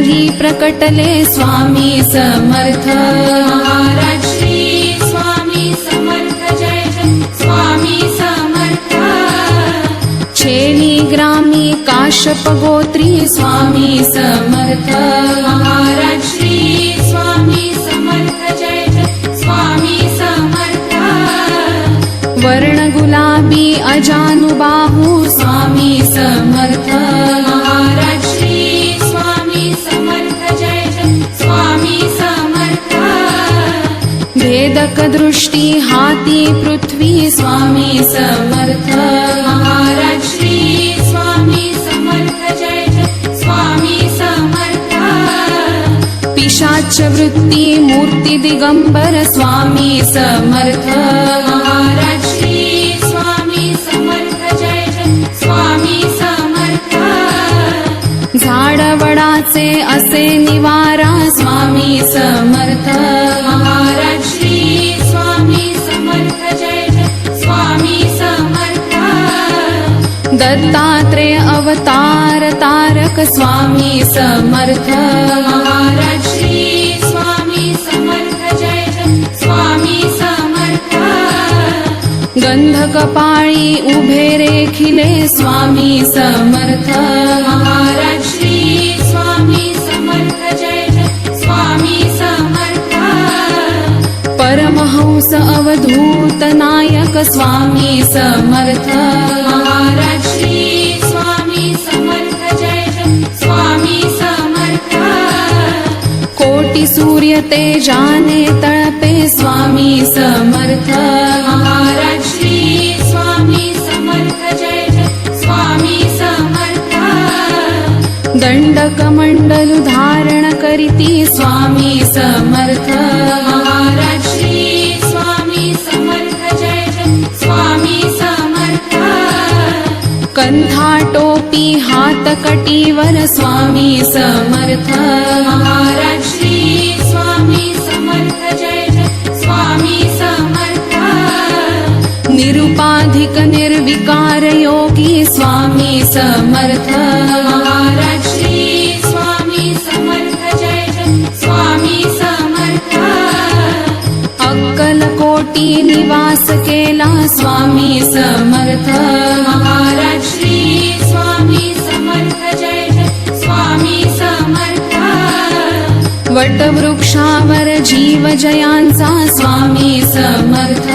जगी प्रकटले स्वामी समर्थ महाराज श्री स्वामी समर्थ जय जय स्वामी समर्थ छेनी ग्रामी काश्यप गोत्री स्वामी समर्थ महाराज श्री स्वामी समर्थ जय जय स्वामी समर्थ वर्ण गुलाबी अजानुबाहू स्वामी समर्थ महाराज श्री स्वामी समर्थ जय जय स्वामी समर्थ भेदक दृष्टी हाती पृथ्वी स्वामी समर्थ महाराज श्री स्वामी समर्थ जय जय स्वामी समर्थ पिशाच वृत्ती मूर्ती दिगंबर स्वामी समर्थ महाराज श्री स्वामी समर्थ जय जय स्वामी समर्थ झाडवडाचे असे निवारा स्वामी समर्थ महाराज श्री स्वामी समर्थ जय जय स्वामी समर्थ दत्तात्रेय अवतार तारक स्वामी समर्थ महाराज श्री स्वामी समर्थ जय जय स्वामी समर्थ गंधकपाळी उभे रेखिले स्वामी समर्थ महाराज श्री स्वामी समर्थ जय जय स्वामी समर्थ परमहंस अवधूत नायक स्वामी समर्थ महाराज श्री स्वामी समर्थ जय जय स्वामी समर्थ कोटी सूर्य तेजाने तळपे स्वामी समर्थ महाराज श्री स्वामी समर्थ जय जय स्वामी समर्थ दंडक मंडलु धारण करीती स्वामी समर्थ महाराज श्री स्वामी समर्थ जय जय स्वामी समर्थ कंथा टोपी हात कटीवर स्वामी समर्थ महाराज श्री स्वामी समर्थ जय जय स्वामी समर्थ निरुपाधिक निर्विकार योगी स्वामी समर्थ महाराज श्री स्वामी समर्थ जय जय स्वामी समर्थ अक्कलकोटी निवास केला स्वामी समर्थ महाराज श्री स्वामी समर्थ जय जय स्वामी समर्थ वटवृक्षावर जीव जयांचा स्वामी समर्थ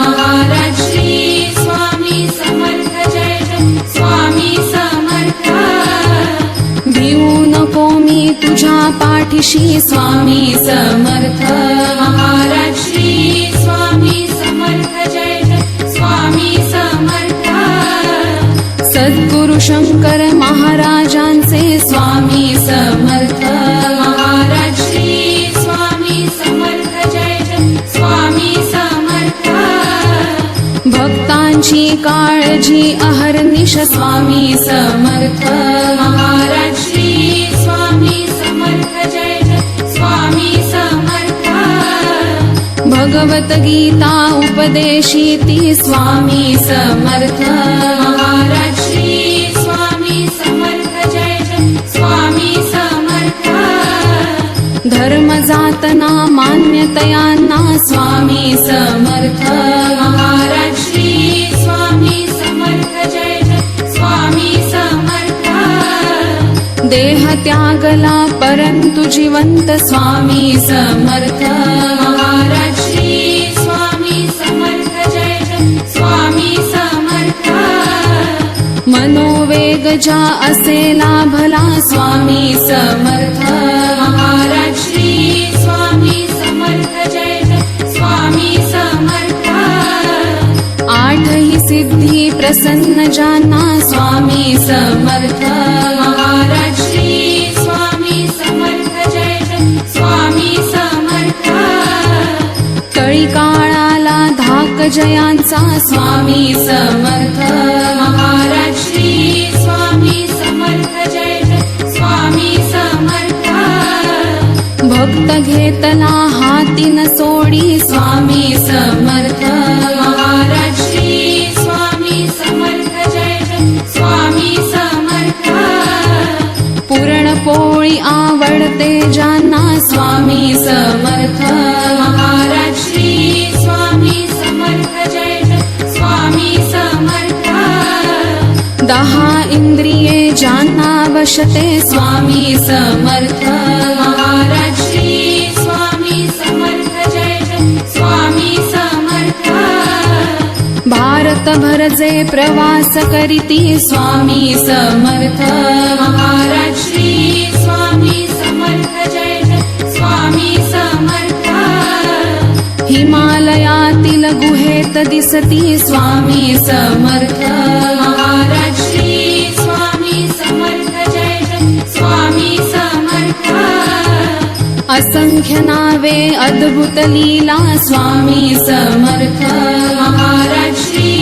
महाराज श्री स्वामी समर्थ जय जय स्वामी समर्थ भिवू नको मी तुझ्या पाठीशी स्वामी समर्थ महाराज श्री स्वामी समर्थ जय जय स्वामी समर्थ सद्गुरु शंकर महाराजांचे स्वामी समर्थ महाराज श्री स्वामी समर्थ जय जय स्वामी समर्थ भक्तांची काळजी अहर्निश स्वामी समर्थ महाराज श्री स्वामी समर्थ जय जय स्वामी समर्थ भगवत गीता उपदेशिती स्वामी समर्थ महाराज श्री स्वामी समर्थ जय जय स्वामी समर्थ धर्म जातना मान्यतयांना स्वामी समर्थ महाराज श्री स्वामी समर्थ जय जय स्वामी समर्थ देह त्यागला परंतु जिवंत स्वामी समर्थ महाराज श्री स्वामी समर्थ जय जय स्वामी समर्थ मनोवेग ज्या असेला भला स्वामी समर्थ महाराज श्री स्वामी समर्थ जय जय स्वामी समर्थ आठही सिद्धी प्रसन्न जाना स्वामी समर्थ महाराज श्री स्वामी समर्थ जय जय स्वामी समर्थ कळी काळाला धाक जयांचा स्वामी समर्थ महाराज श्री स्वामी समर्थ जय जय स्वामी समर्थ भक्त घेतला हाती न सोडी स्वामी समर्थ महाराज श्री स्वामी समर्थ जय जय स्वामी समर्थ पुरणपोळी आवड स्वामी समर्थ महाराज श्री स्वामी समर्थ जय जय स्वामी समर्थ 10 इंद्रिये ज्यांना वशते स्वामी समर्थ महाराज श्री स्वामी समर्थ जय जय स्वामी समर्थ भारतभर जे प्रवास करीती स्वामी समर्थ महाराज श्री स्वामी समर्थ जय जय स्वामी समर्थ हिमालयातील गुहेत दिसती स्वामी समर्थ महाराज श्री स्वामी समर्थ जय जय स्वामी समर्थ असंख्य नावे अद्भुत लीला स्वामी समर्थ महाराज श्री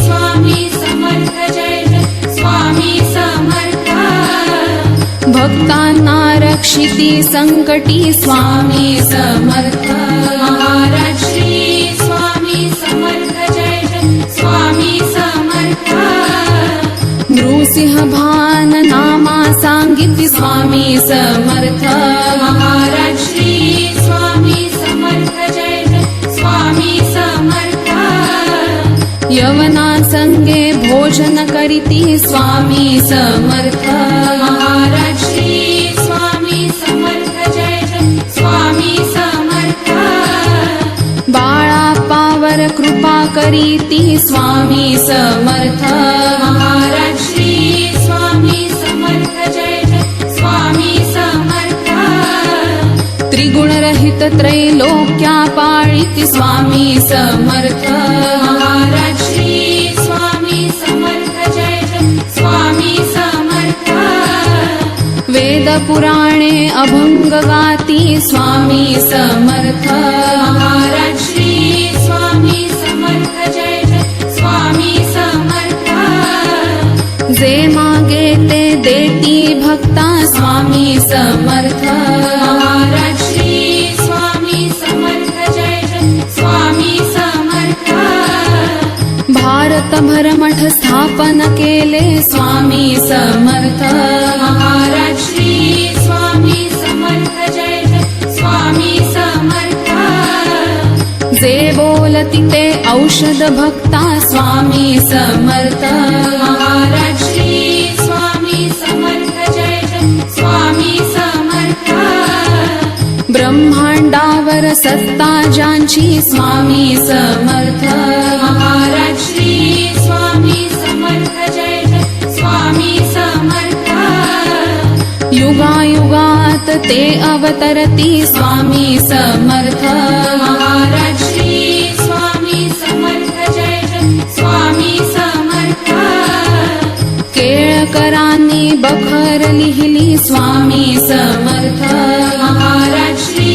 स्वामी समर्थ जय जय स्वामी समर्थ भक्तांना रक्षिती संकटी स्वामी समर्थ महाराज श्री स्वामी समर्थ जय जय स्वामी समर्थ नृसिंह भान नामा सांगिती स्वामी समर्थ महाराज श्री स्वामी समर्थ जय जय स्वामी समर्थ यवना संगे भोजन करीती स्वामी समर्थ महाराज श्री स्वामी समर्थ जय जय स्वामी समर्थ बाळापावर कृपा करीती स्वामी समर्थ महाराज श्री स्वामी समर्थ जय जय स्वामी समर्थ त्रिगुणरहित त्रैलोक्या पाळिती स्वामी समर्थ महाराज श्री स्वामी समर्थ जय जय स्वामी समर्थ वेद पुराणे अभंग गाती स्वामी समर्थ महाराज श्री स्वामी समर्थ जय जय स्वामी समर्थ जे मागे ते देती भक्ता स्वामी समर्थ महाराज श्री स्वामी समर्थ जय जय स्वामी समर्थ भारतभर मठ स्थापन केले स्वामी समर्थ महाराज श्री स्वामी समर्थ जय जय स्वामी समर्थ जे बोलती ते औषध भक्ता स्वामी समर्थ महाराज श्री स्वामी समर्थ जय जय स्वामी समर्थ ब्रह्मांडावर सत्ता ज्यांची स्वामी समर्थ महाराज श्री स्वामी समर्थ जय जय स्वामी समर्थ युगायुगात ते अवतरती स्वामी समर्थ महाराज श्री स्वामी समर्थ जय जय स्वामी समर्थ केळकरांनी बखर लिहिली स्वामी समर्थ महाराज श्री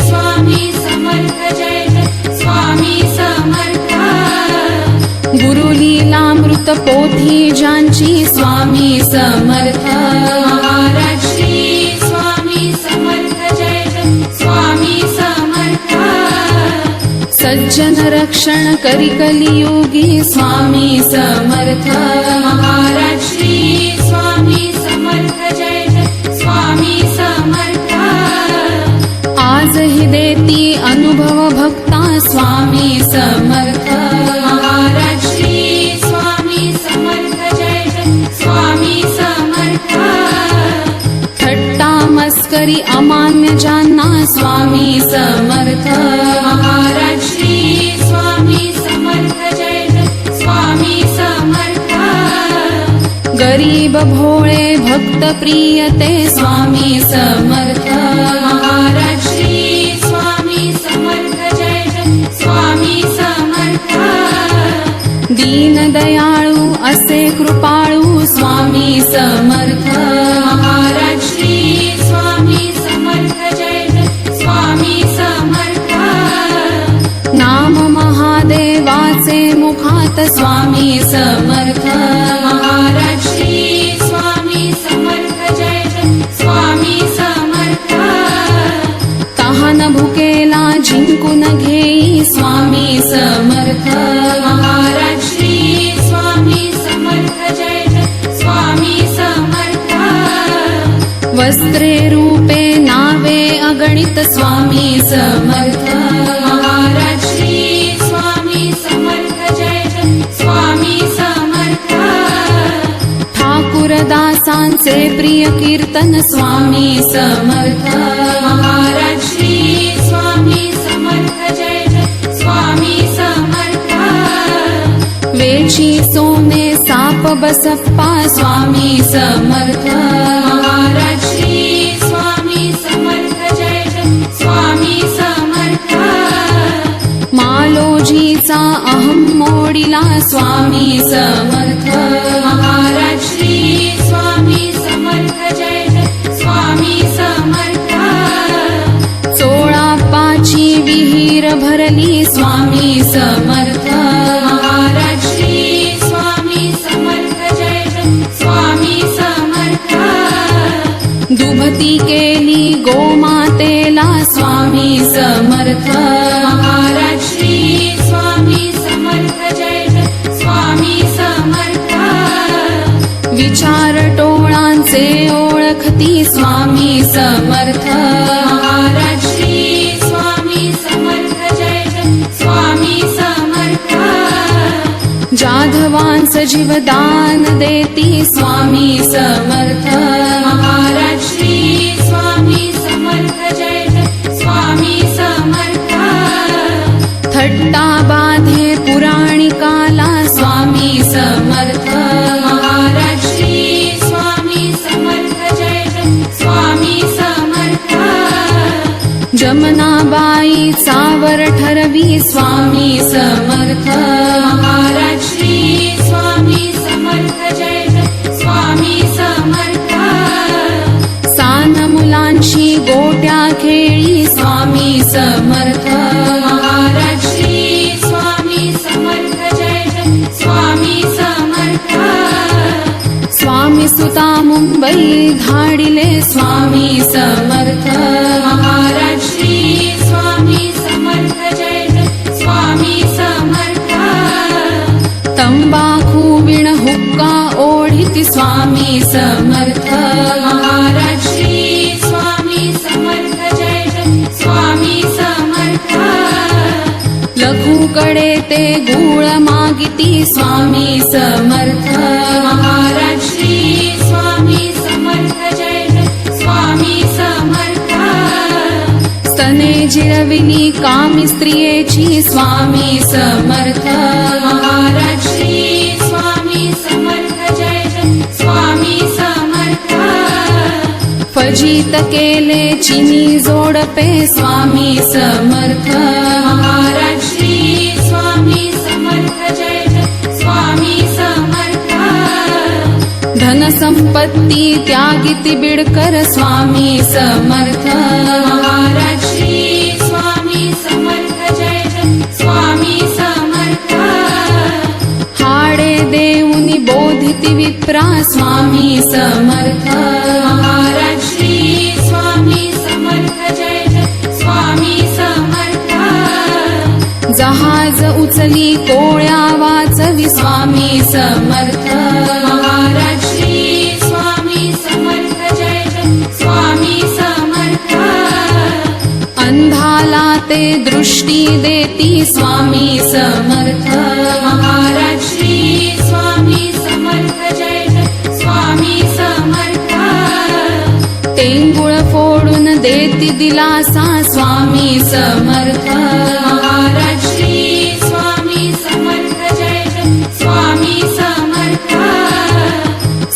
स्वामी समर्थ जय जय स्वामी समर्थ गुरुलीलामृत पोथी ज्यांची स्वामी समर्थ महाराज श्री स्वामी समर्थ जय जय स्वामी समर्थ सज्जन रक्षण करी कलियुगी स्वामी समर्थ महाराज श्री स्वामी समर्थ जय जय स्वामी समर्थ आजही देती अनुभव भक्ता स्वामी समर्थ महाराज श्री स्वामी समर्थ जय जय स्वामी समर्थ थट्टा मस्करी अमान्य ज्यांना स्वामी समर्थ महाराज श्री स्वामी समर्थ जय जय स्वामी समर्थ गरीब भोळे भक्त प्रियते स्वामी समर्थ महाराज श्री स्वामी समर्थ जय जय स्वामी समर्थ दीन दयाळू असे कृपाळू स्वामी समर्थ महाराज श्री स्वामी समर्थ जय जय स्वामी समर्थ नाम महादेवाचे मुखात स्वामी समर्थ महाराज श्री स्वामी समर्थ जय जय स्वामी समर्थ तहान भुकेला जिंकून घेई स्वामी समर्थ महाराज श्री स्वामी समर्थ जय जय स्वामी समर्थ वस्त्रे रूपे नावे अगणित गणित स्वामी समर्थ महाराज श्री स्वामी समर्थ जय जय स्वामी समर्थ ठाकुरदासांचे प्रिय कीर्तन स्वामी समर्थ महाराज श्री स्वामी समर्थ जय जय स्वामी समर्थ वेची सोने साप बसप्पा स्वामी समर्थ महाराज श्री स्वामी समर्थ जय जय स्वामी समर्थ मालोजीचा अहम मोडिला स्वामी समर्थ महाराज श्री स्वामी समर्थ जय जय स्वामी समर्थ चोळापाची विहीर भरली स्वामी समर्थ महाराज श्री स्वामी समर्थ जय जय स्वामी समर्थ दुभती केली गोमातेला स्वामी समर्थ महाराज श्री स्वामी समर्थ जय जय स्वामी समर्थ विचार टोळांचे ओळखती स्वामी समर्थ महाराज श्री स्वामी समर्थ जय जय स्वामी समर्थ जाधवांस जीवदान देती स्वामी समर्थ महाराज श्री स्वामी समर्थ जय जय स्वामी समर्थ थट्टा बाधे पुराणिकाला स्वामी समर्थ महाराज श्री स्वामी समर्थ जय जय स्वामी समर्थ जमनाबाई चावर ठरवी स्वामी समर्थ महाराज श्री स्वामी समर्थ जय जय स्वामी समर्थ सान मुलांची गोट्या खेळी स्वामी समर्थ महाराज श्री स्वामी समर्थ जय जय स्वामी समर्थ स्वामी सुता मुंबई धाडिले स्वामी समर्थ महाराज श्री स्वामी समर्थ जय जय स्वामी समर्थ तंबाखू विण हुक्का ओढिती स्वामी समर्थ महाराज श्री स्वामी समर्थ जय जय स्वामी समर्थ लघुकडे ते गुळ मागिती स्वामी समर्थ महाराज श्री स्वामी समर्थ जय जय स्वामी समर्थ स्तने जिरविली कामी स्त्रियेची स्वामी समर्थ महाराज श्री स्वामी समर्थ जय जय स्वामी समर्थ फजित केले चिनी जोडपे स्वामी समर्थ महाराज श्री स्वामी समर्थ जय जय स्वामी समर्थ धन संपत्ती त्यागिती बिडकर स्वामी समर्थ महाराज श्री स्वामी समर्थ जय जय स्वामी समर्थ हाडे देऊनी बोधिती विप्रा स्वामी समर्थ महाराज श्री स्वामी समर्थ जय जय स्वामी समर्थ जहाज उचली कोळ्या वाचवी स्वामी समर्थ महाराज श्री स्वामी समर्थ जय जय स्वामी समर्थ अंधाला ते दृष्टी देती स्वामी समर्थ महाराज श्री स्वामी समर्थ जय जय स्वामी समर्थ टेंगुळ फोडून देती दिलासा स्वामी समर्थ महाराज श्री स्वामी समर्थ जय जय स्वामी समर्थ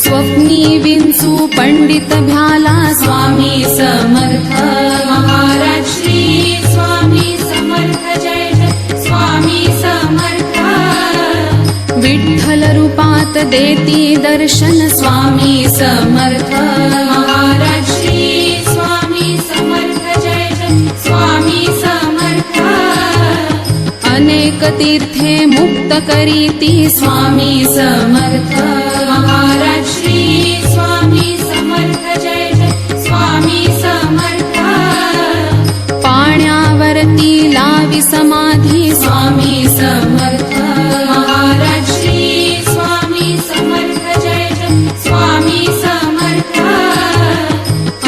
स्वप्नी विंचू पंडित भ्याला स्वामी समर्थ महाराज श्री स्वामी समर्थ जय जय स्वामी समर्थ विठ्ठल रूपात देती दर्शन स्वामी समर्थ महाराज श्री स्वामी समर्थ जय जय स्वामी समर्थ अनेक तीर्थे मुक्त करीती स्वामी समर्थ महाराज श्री स्वामी समर्थ जय जय स्वामी समर्थ पाण्यावरती लावी समाधी स्वामी समर्थ महाराज श्री स्वामी समर्थ जय जय स्वामी समर्थ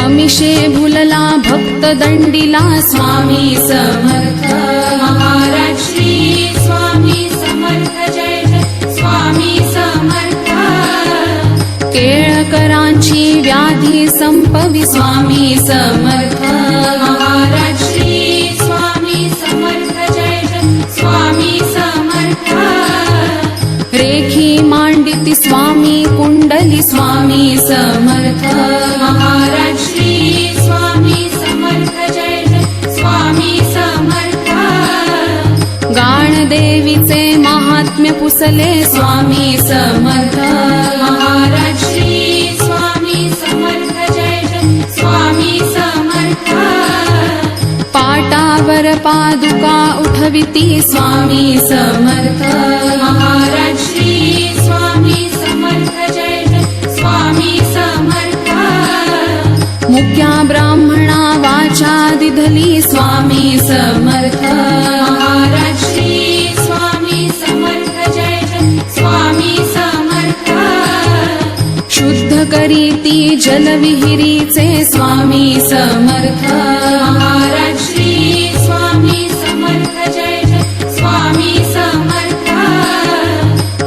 अमिषे भुलला भक्त दंडिला स्वामी समर्थ महाराज श्री स्वामी समर्थ जय जय स्वामी समर्थ केळकरांची व्याधी संपवी स्वामी समर्थ महाराज श्री स्वामी समर्थ जय जय स्वामी समर्थ रेखी मांडिती स्वामी कुंडली स्वामी समर्थ महाराज श्री स्वामी समर्थ जय जय स्वामी समर्थ गाणदेवीचे महात्म्य पुसले स्वामी समर्थ महाराज श्री स्वामी समर्थ जय जय स्वामी समर्थ पाटावर पादुका उठविती स्वामी समर्थ महाराज श्री स्वामी समर्थ जय जय स्वामी समर्थ मुक्या ब्राह्मणा वाचा दिधली स्वामी समर्थ महाराज श्री स्वामी समर्थ जय जय स्वामी समर्थ शुद्ध करीती जलविहिरीचे स्वामी समर्थ महाराज श्री स्वामी समर्थ जय जय स्वामी समर्थ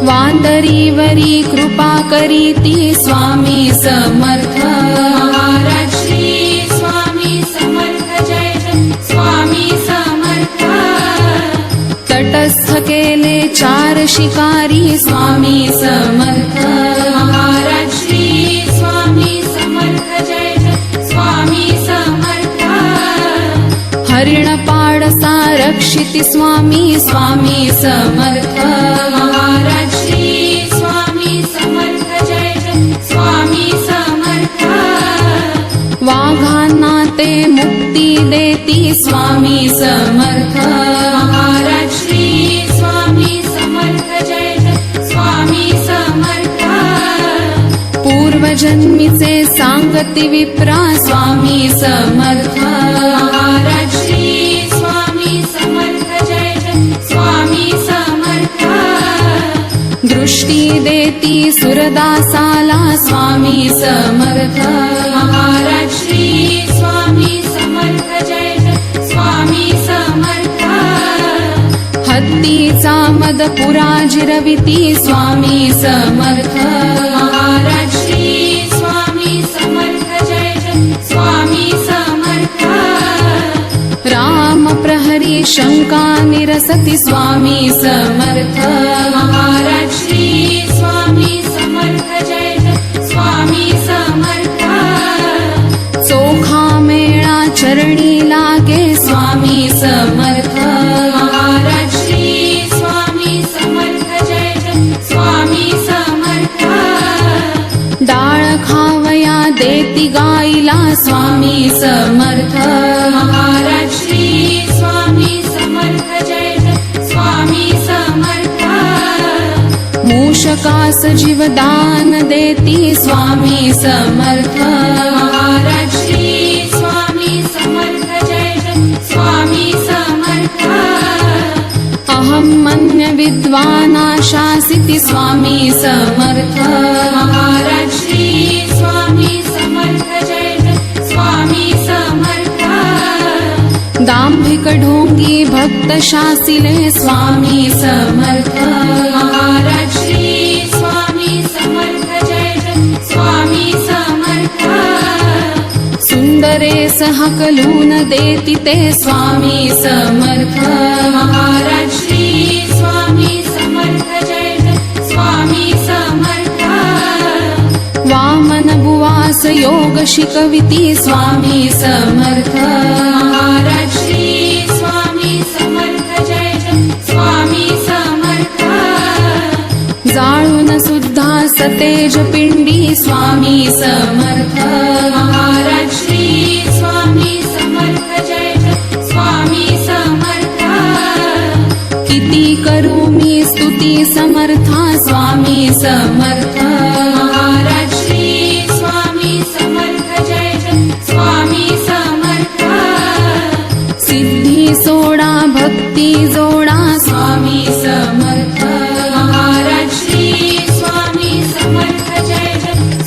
वांदरीवरी कृपा करीती स्वामी समर्थ महाराज श्री स्वामी समर्थ जय जय स्वामी समर्थ तटस्थ केले चार शिकारी स्वामी समर्थ महाराज श्री स्वामी समर्थ जय जय स्वामी समर्थ हरिण पाडसा रक्षिती स्वामी स्वामी समर्थ महाराज श्री स्वामी समर्थ जय जय स्वामी समर्थ वाघांना ते मुक्ती देती स्वामी समर्थ महाराज श्री स्वामी समर्थ जय जय स्वामी समर्थ पूर्वजन्मीचे सांगती विप्रा स्वामी समर्थ महाराज श्री स्वामी समर्थ जय जय स्वामी समर्थ दृष्टी देती सुरदासाला स्वामी समर्थ महाराज श्री स्वामी समर्थ जय जय स्वामी समर्थ हत्तीचा मद पुरा जिरविती स्वामी समर्थ महाराज श्री स्वामी समर्थ जय जय स्वामी समर्थ राम प्रहरी शंका निरसती स्वामी समर्थ महाराज श्री स्वामी समर्थ जय जय स्वामी समर्थ चोखा मेळा चरणी लागे स्वामी समर्थ महाराज श्री स्वामी समर्थ जय जय स्वामी समर्थ डाळ खावया देती गाईला स्वामी समर्थ महाराज श्री स्वामी समर्थ जय जय स्वामी समर्थ मूषकास जीवदान देती स्वामी समर्थ महाराज श्री स्वामी समर्थ जय जय स्वामी समर्थ अहं मन्य विद्वाना शासिति स्वामी समर्थ महाराज श्री स्वामी समर्थ जय जय स्वामी समर्थ दांभिक ढोंगी भक्त शासिले स्वामी समर्थ महाराज श्री स्वामी समर्थ जय जय स्वामी समर्थ सुंदरे सहकलून देती ते स्वामी समर्थ महाराज श्री स्वामी समर्थ जय जय स्वामी समर्थ वामन बुवास योग शिकविती स्वामी समर्थ महाराज श्री स्वामी समर्थ जय जय स्वामी समर्थ जाळून सुद्धा सतेज पिंडी स्वामी समर्थ महाराज श्री स्वामी समर्थ जय जय स्वामी समर्थ किती करू मी स्तुती समर्था स्वामी समर्थ महाराज श्री स्वामी समर्थ जय जय स्वामी समर्थ सिद्धी सोडा भक्ती जोडा स्वामी समर्थ महाराज श्री स्वामी समर्थ जय जय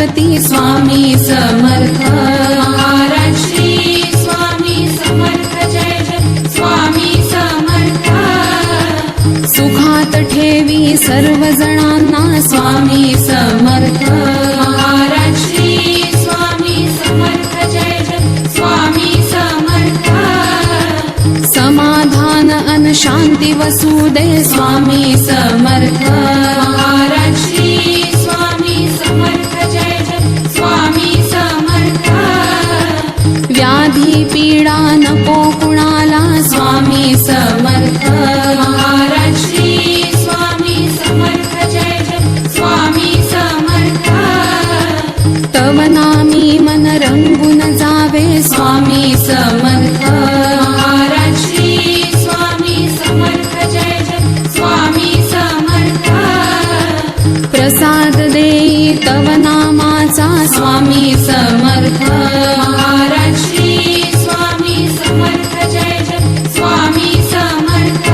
भक्ती स्वामी समर्थ महाराज श्री स्वामी समर्थ जय जय स्वामी समर्थ सुखात ठेवी सर्व जणांना स्वामी समर्थ महाराज श्री स्वामी समर्थ जय जय स्वामी समर्थ समाधान अन शांती वसुदे स्वामी समर्थ महाराज श्री स्वामी समर्थ जय जय स्वामी समर्थ व्याधी पीडा नको कुणाला स्वामी समर्थ महाराज श्री स्वामी समर्थ जय जय स्वामी समर्थ तव नामी मन रंगून जावे स्वामी समर्थ महाराज श्री स्वामी समर्थ जय जय स्वामी समर्थ प्रसाद देई तव नामाचा स्वामी समर्थ महाराज श्री स्वामी समर्थ जय जय स्वामी समर्थ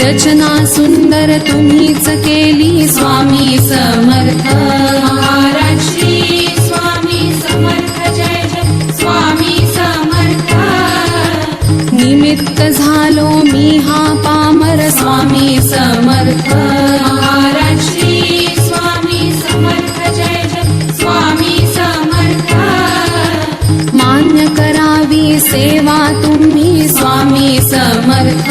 रचना सुंदर तुम्हीच केली स्वामी समर्थ महाराज श्री स्वामी समर्थ जय जय स्वामी समर्थ निमित्त झालो मी हा पामर स्वामी समर्थ महाराज श्री स्वामी समर्थ जय जय स्वामी समर्थ मान्य करावी सेवा तुम्ही स्वामी समर्थ